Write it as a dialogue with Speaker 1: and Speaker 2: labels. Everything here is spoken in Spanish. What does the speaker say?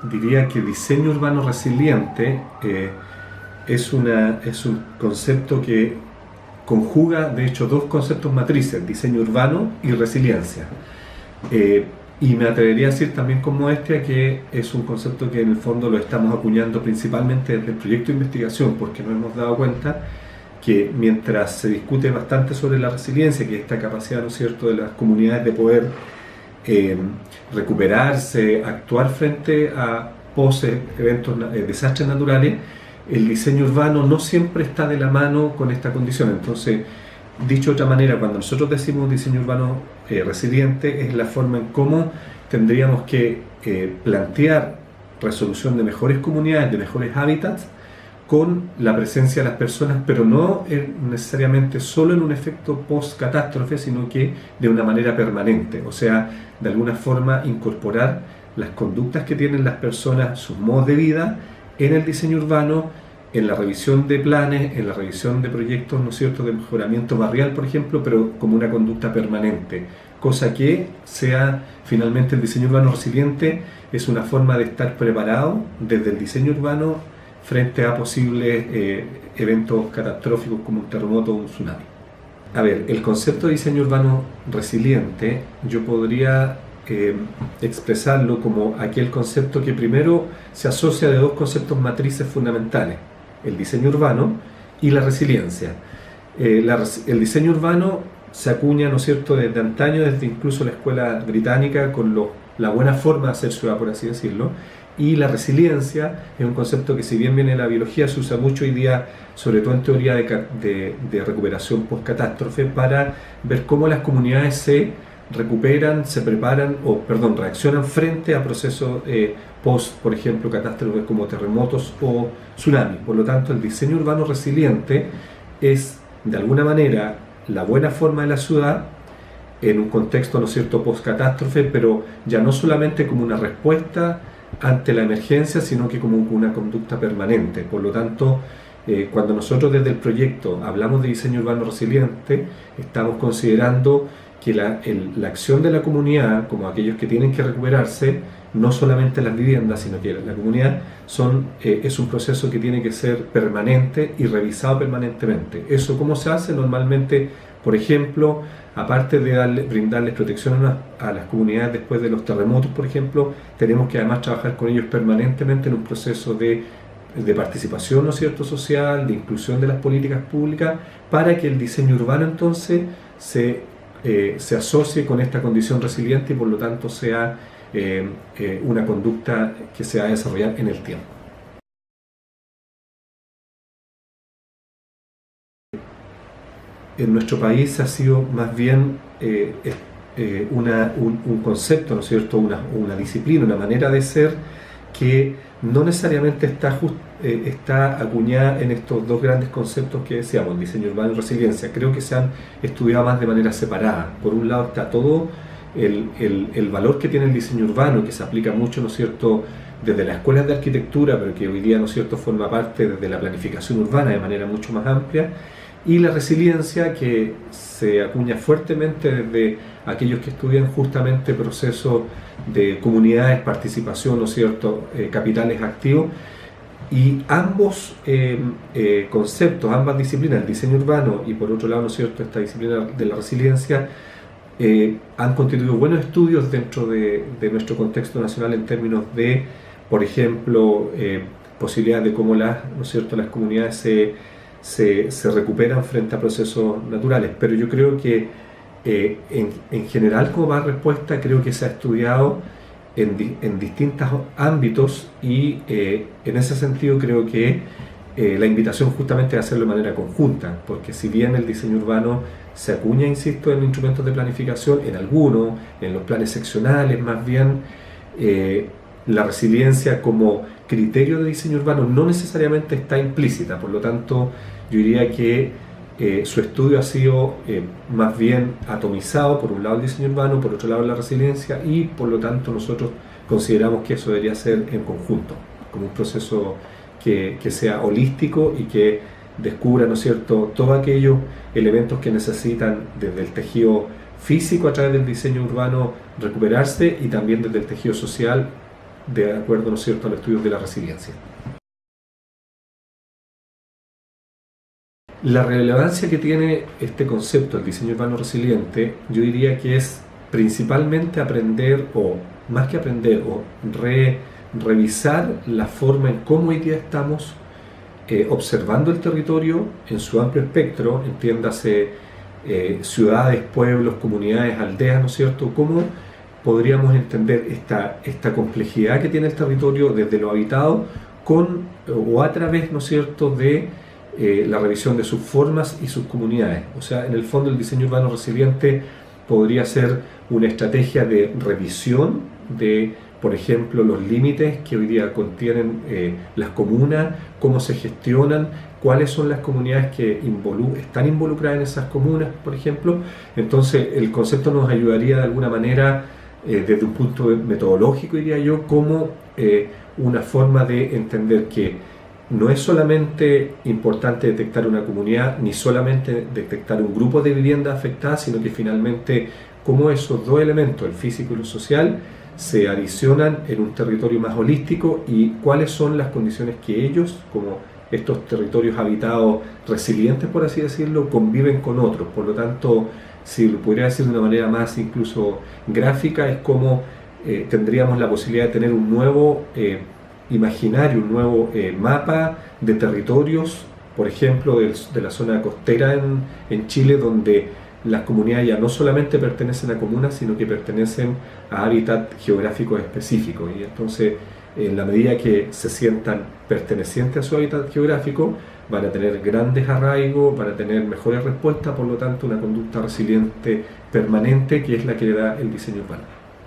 Speaker 1: diría que diseño urbano resiliente es un concepto que conjuga, de hecho, dos conceptos matrices: diseño urbano y resiliencia. Y me atrevería a decir también como que es un concepto que en el fondo lo estamos acuñando principalmente desde el proyecto de investigación, porque nos hemos dado cuenta que mientras se discute bastante sobre la resiliencia, que es esta capacidad, ¿no es cierto?, de las comunidades de poder recuperarse, actuar frente a eventos, desastres naturales, el diseño urbano no siempre está de la mano con esta condición. Entonces, dicho de otra manera, cuando nosotros decimos diseño urbano resiliente, es la forma en cómo tendríamos que plantear resolución de mejores comunidades, de mejores hábitats, con la presencia de las personas, pero no necesariamente solo en un efecto post-catástrofe, sino que de una manera permanente. O sea, de alguna forma incorporar las conductas que tienen las personas, sus modos de vida, en el diseño urbano, en la revisión de planes, en la revisión de proyectos, ¿no es cierto?, de mejoramiento barrial, por ejemplo, pero como una conducta permanente. Cosa que sea, finalmente, el diseño urbano resiliente es una forma de estar preparado desde el diseño urbano frente a posibles eventos catastróficos como un terremoto o un tsunami. A ver, el concepto de diseño urbano resiliente yo podría expresarlo como aquel concepto que primero se asocia de dos conceptos matrices fundamentales: el diseño urbano y la resiliencia. El diseño urbano se acuña, ¿no es cierto?, desde antaño, desde incluso la escuela británica, con la buena forma de hacer ciudad, por así decirlo. Y la resiliencia es un concepto que, si bien viene de la biología, se usa mucho hoy día, sobre todo en teoría de recuperación post-catástrofe, para ver cómo las comunidades se recuperan, se preparan, reaccionan frente a procesos post, por ejemplo, catástrofes como terremotos o tsunamis. Por lo tanto, el diseño urbano resiliente es, de alguna manera, la buena forma de la ciudad en un contexto, ¿no es cierto?, post-catástrofe, pero ya no solamente como una respuesta ante la emergencia, sino que como una conducta permanente. Por lo tanto, cuando nosotros desde el proyecto hablamos de diseño urbano resiliente, estamos considerando que la acción de la comunidad, como aquellos que tienen que recuperarse, no solamente las viviendas, sino que la comunidad, es un proceso que tiene que ser permanente y revisado permanentemente. ¿Eso cómo se hace? Normalmente, por ejemplo, aparte de brindarles protección a las comunidades después de los terremotos, por ejemplo, tenemos que además trabajar con ellos permanentemente en un proceso de participación, ¿no es cierto?, social, de inclusión de las políticas públicas, para que el diseño urbano entonces se asocie con esta condición resiliente y por lo tanto sea una conducta que se va a desarrollar en el tiempo. En nuestro país ha sido más bien un concepto, ¿no es cierto?, una disciplina, una manera de ser que no necesariamente está acuñada en estos dos grandes conceptos que decíamos, diseño urbano y resiliencia. Creo que se han estudiado más de manera separada. Por un lado está todo el valor que tiene el diseño urbano, que se aplica mucho, ¿no es cierto?, desde las escuelas de arquitectura, pero que hoy día, ¿no es cierto?, forma parte desde la planificación urbana de manera mucho más amplia, y la resiliencia, que se acuña fuertemente desde aquellos que estudian justamente procesos de comunidades, participación, ¿no es cierto?, capitales activos. Y ambos conceptos, ambas disciplinas, el diseño urbano y por otro lado, ¿no es cierto?, esta disciplina de la resiliencia, han constituido buenos estudios dentro de nuestro contexto nacional en términos de, por ejemplo, posibilidades de cómo ¿no es cierto?, las comunidades se recuperan frente a procesos naturales. Pero yo creo que en general, como más respuesta, creo que se ha estudiado en distintos ámbitos y en ese sentido creo que la invitación justamente es hacerlo de manera conjunta, porque si bien el diseño urbano se acuña, insisto, en instrumentos de planificación, en algunos, en los planes seccionales, más bien la resiliencia como criterio de diseño urbano no necesariamente está implícita. Por lo tanto, yo diría que su estudio ha sido más bien atomizado, por un lado el diseño urbano, por otro lado la resiliencia, y por lo tanto nosotros consideramos que eso debería ser en conjunto, como un proceso que sea holístico y que descubra, ¿no es cierto?, todos aquellos elementos que necesitan desde el tejido físico a través del diseño urbano recuperarse, y también desde el tejido social de acuerdo, ¿no es cierto?, a los estudios de la resiliencia. La relevancia que tiene este concepto, el diseño urbano resiliente, yo diría que es principalmente aprender, o más que aprender, o revisar la forma en cómo hoy día estamos observando el territorio en su amplio espectro, entiéndase ciudades, pueblos, comunidades, aldeas, ¿no es cierto? ¿Cómo podríamos entender esta complejidad que tiene el territorio desde lo habitado con o a través, ¿no es cierto?, de la revisión de sus formas y sus comunidades? O sea, en el fondo el diseño urbano resiliente podría ser una estrategia de revisión de, por ejemplo, los límites que hoy día contienen las comunas, cómo se gestionan, cuáles son las comunidades que están involucradas en esas comunas, por ejemplo. Entonces, el concepto nos ayudaría de alguna manera, desde un punto metodológico, diría yo, como una forma de entender que no es solamente importante detectar una comunidad, ni solamente detectar un grupo de viviendas afectadas, sino que finalmente cómo esos dos elementos, el físico y lo social, se adicionan en un territorio más holístico y cuáles son las condiciones que ellos, como estos territorios habitados resilientes, por así decirlo, conviven con otros. Por lo tanto, si lo pudiera decir de una manera más incluso gráfica, es como tendríamos la posibilidad de tener un nuevo imaginario, un nuevo mapa de territorios, por ejemplo, de la zona costera en Chile, donde las comunidades ya no solamente pertenecen a comunas, sino que pertenecen a hábitats geográficos específicos. Y entonces, en la medida que se sientan pertenecientes a su hábitat geográfico, van a tener grandes arraigos, van a tener mejores respuestas, por lo tanto, una conducta resiliente permanente, que es la que le da el diseño urbano.